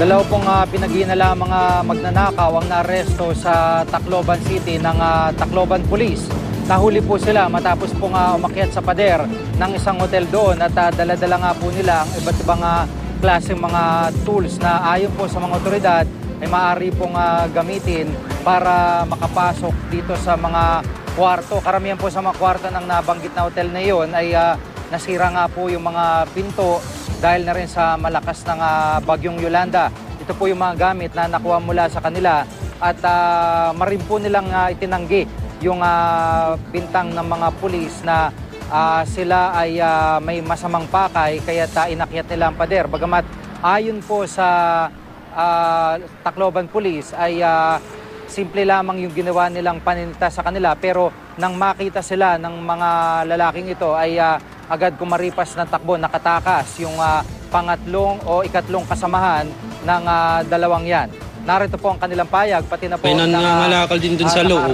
Dalawa pong pinag-iinala mga magnanakaw ang naaresto sa Tacloban City ng Tacloban Police. Nahuli po sila matapos pong umakyat sa pader ng isang hotel doon at dala-dala nga po nila ang iba't ibang klaseng mga tools na ayon po sa mga otoridad ay maaari pong gamitin para makapasok dito sa mga kwarto. Karamihan po sa mga kwarto ng nabanggit na hotel na iyon ay nasira nga po yung mga pinto dahil na rin sa malakas ng bagyong Yolanda. Ito po yung mga gamit na nakuha mula sa kanila at marin po nilang itinanggi yung bintang ng mga pulis na sila ay may masamang pakay kaya inakyat nila ang pader. Bagamat ayon po sa Tacloban Police ay simple lamang yung ginawa nilang paninita sa kanila pero nang makita sila ng mga lalaking ito ay agad kumaripas ng takbo, nakatakas yung pangatlong o ikatlong kasamahan ng dalawang yan. Narito po ang kanilang payag, pati na po may nangangalakal din dun sa loob.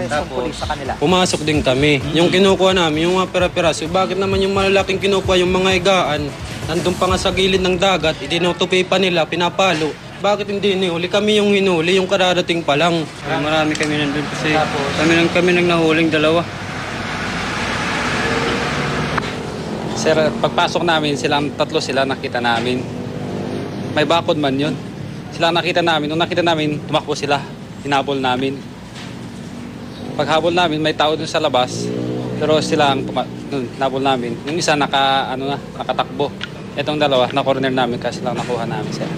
Sa kanila. Pumasok din kami. Yung kinukuha namin, yung mga pera-peraso, bakit naman yung malalaking kinukuha, yung mga higaan, nandun pa nga sa gilid ng dagat, itinutupi pa nila, pinapalo. Bakit hindi hinuli? Kami yung hinuli, yung kararating pa lang. Marami kami nandun kasi kami nang nahuling dalawa. Sir, pagpasok namin, tatlo sila nakita namin. May bakod man yun. Sila nakita namin. Nung nakita namin, tumakbo sila. Hinabol namin. Paghabol namin, may tao dun sa labas. Pero sila ang hinabol namin. Yung isa nakatakbo. Itong dalawa, na-corner namin kasi lang nakuha namin sila.